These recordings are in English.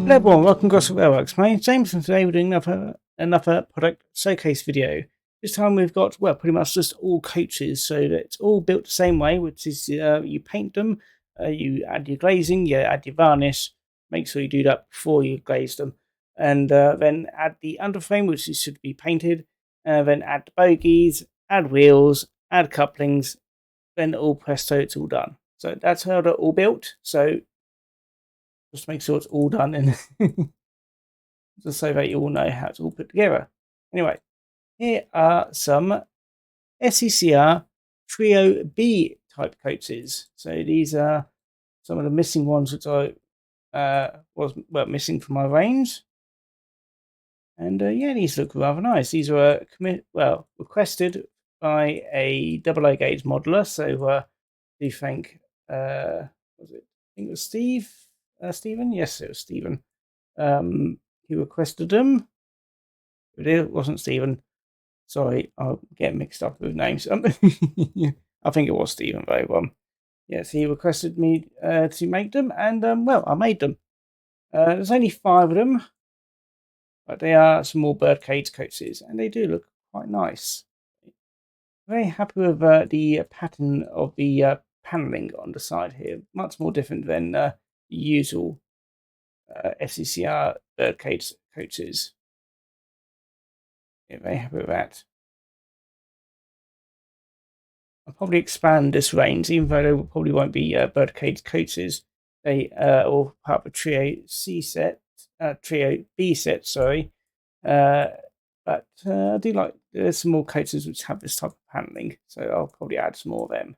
Hello everyone, welcome to Gosport Railworks. My name's James and today we're doing another product showcase video. This time we've got, well, pretty much just all coaches, so that it's all built the same way, which is you paint them, you add your glazing, you add your varnish, make sure you do that before you glaze them, and then add the underframe, which should be painted, then add the bogies, add wheels, add couplings, then all presto, it's all done. So that's how they're all built. So just make sure it's all done and just so that you all know how it's all put together. Anyway, here are some SECR Trio-B type coaches. So these are some of the missing ones which I was missing from my range. And yeah, these look rather nice. These were requested by a double O gauge modeler. So do thank was it? I think it was Stephen? Yes, it was Stephen. He requested them. It wasn't Stephen. Sorry, I'll get mixed up with names. I think it was Stephen, though. Yes, he requested me to make them, and well, I made them. There's only 5 of them, but they are small birdcage coaches, and they do look quite nice. Very happy with the pattern of the paneling on the side here. Much more different than the usual SECR Birdcage coaches. Yeah, very happy with that. I'll probably expand this range, even though there probably won't be Birdcage coaches. They all part of a Trio-B set, sorry. But I do like, there's some more coaches which have this type of paneling, so I'll probably add some more of them.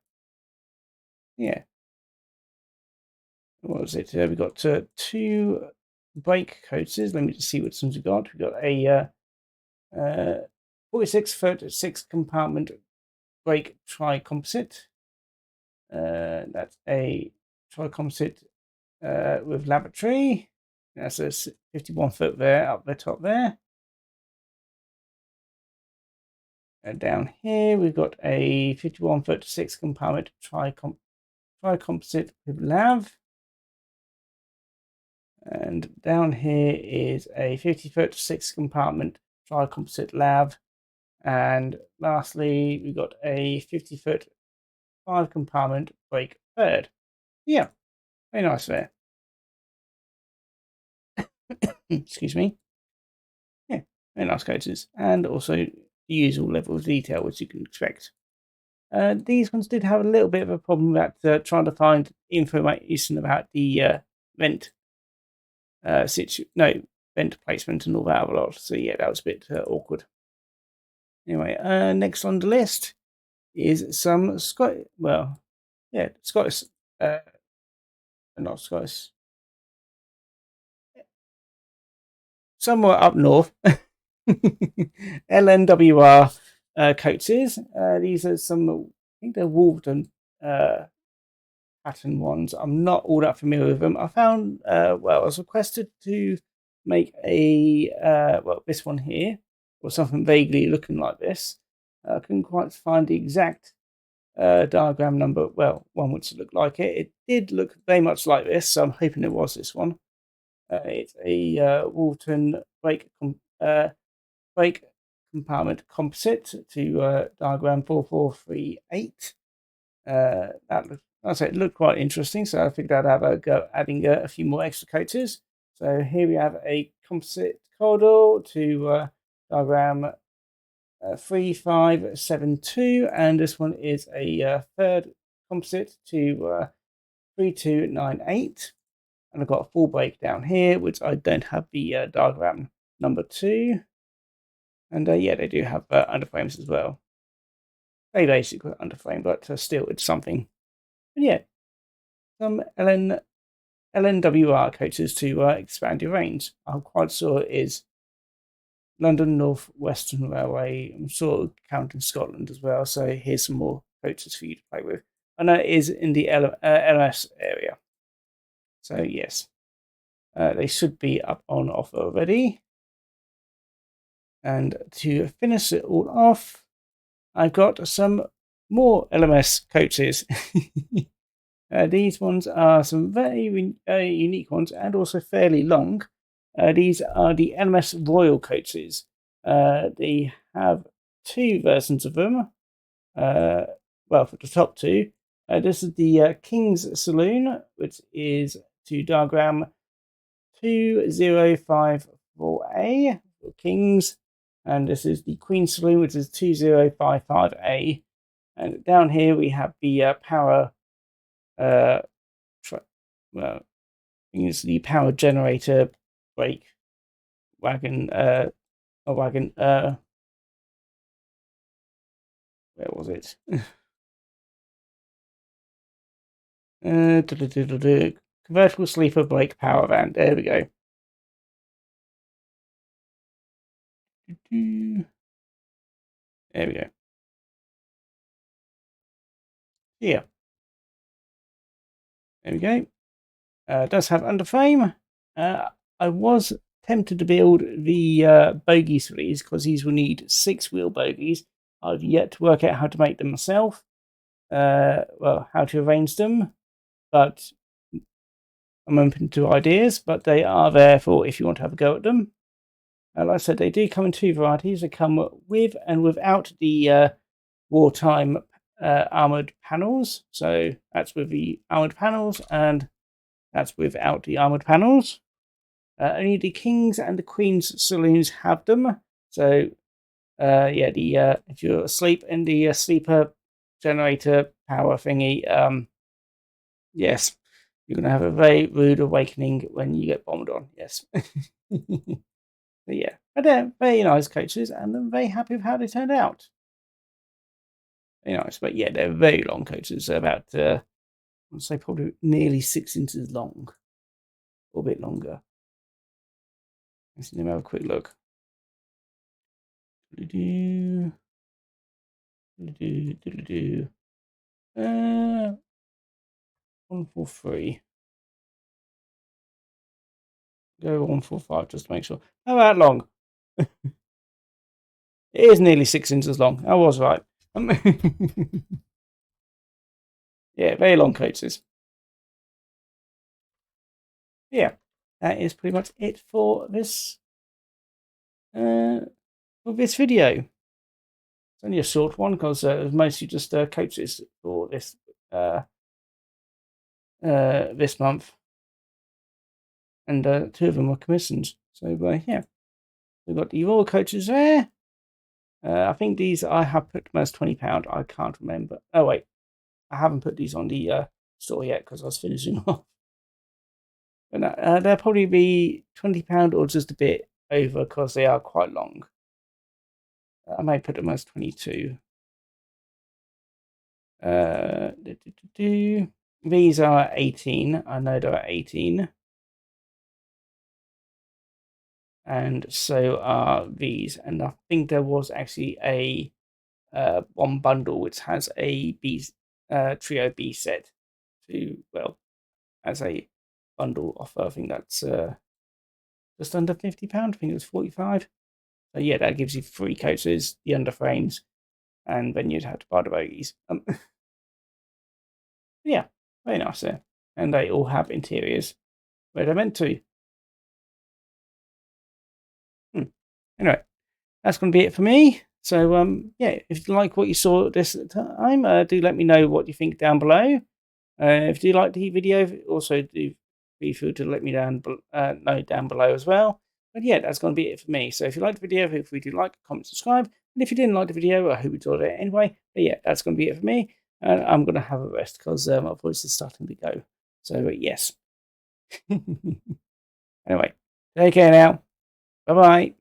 Yeah. What was it? We've got 2 brake coaches. Let me just see which ones we've got. We've got a 46-foot 6-compartment brake tri-composite. That's a tri-composite with lavatory. That's a 51-foot there, up the top there. And down here, we've got a 51-foot 6-compartment tri-composite with lav. And down here is a 50-foot 6-compartment tri-composite lav. And lastly, we've got a 50-foot 5-compartment brake bird. Yeah, very nice there. Excuse me. Yeah, very nice coaches. And also the usual level of detail which you can expect. These ones did have a little bit of a problem at trying to find information about the vent vent placement and all that a lot. So yeah, that was a bit awkward. Anyway, next on the list is some Scottish, not Scottish, somewhere up north, LNWR coaches. These are some, I think they're Wolverton pattern ones. I'm not all that familiar with them. I found, I was requested to make a, this one here, or something vaguely looking like this. I couldn't quite find the exact diagram number, one which looked like it. It did look very much like this, so I'm hoping it was this one. It's a Wolverton brake compartment composite to diagram 4438. It looked quite interesting, so I figured I'd have a go adding a few more extra coaches. So here we have a composite corridor to diagram 3572, and this one is a third composite to 3298. And I've got a full brake down here, which I don't have the diagram number 2. And yeah, they do have underframes as well. Very basic underframe, but still, it's something. And yeah, some LNWR coaches to expand your range. I'm quite sure it is London North Western Railway. I'm sure counting Scotland as well. So here's some more coaches for you to play with. I know it is in the LMS area. So yes, they should be up on offer already. And to finish it all off, I've got some more LMS coaches. These ones are some very unique ones and also fairly long. These are the LMS Royal coaches. They have two versions of them. Well, for the top two, this is the King's Saloon, which is to diagram 2054A for Kings, and this is the Queen Saloon, which is 2055A. And down here we have the power. Well, it's the power generator brake wagon. Wagon. Where was it? Convertible sleeper brake power van. There we go. There we go. Yeah. There we go. Does have underframe. I was tempted to build the bogies for these because these will need 6-wheel bogies. I've yet to work out how to make them myself. Well, how to arrange them, but I'm open to ideas. But they are there for if you want to have a go at them. Like I said, they do come in two varieties. They come with and without the wartime armoured panels. So that's with the armoured panels, and that's without the armoured panels. Only the Kings and the Queen's saloons have them. So, yeah, if you're asleep in the sleeper generator power thingy, yes, you're going to have a very rude awakening when you get bombed on. Yes. But yeah, but they're very nice coaches, and I'm very happy with how they turned out. Very nice, but yeah, they're very long coaches. They're about, I'd say, probably nearly 6 inches long, or a bit longer. Let's have a quick look. 143. Go 145 just to make sure. How about long? It is nearly 6 inches long. I was right. Yeah, very long coaches. Yeah, that is pretty much it for this video. It's only a short one because it was mostly just coaches for this this month, and 2 of them were commissioned. So yeah, we've got the Royal coaches there. I think these I have put them as £20. I can't remember. Oh wait, I haven't put these on the store yet because I was finishing off. But they'll probably be £20 or just a bit over because they are quite long. I may put them as 22. These are 18. I know they're 18. And so are these. And I think there was actually a one bundle which has a Trio-B set as a bundle offer. I think that's just under £50. I think it was 45. So yeah, that gives you 3 coaches, the underframes, and then you'd have to buy the bogies. Yeah, very nice there. And they all have interiors where they're meant to. Anyway, that's going to be it for me. So, yeah, if you like what you saw this time, do let me know what you think down below. If you like the video, also do be sure to let me know down below as well. But yeah, that's going to be it for me. So if you liked the video, if you do like, comment, subscribe. And if you didn't like the video, I hope you enjoyed it anyway. But yeah, that's going to be it for me. And I'm going to have a rest because my voice is starting to go. So yes. Anyway, take care now. Bye-bye.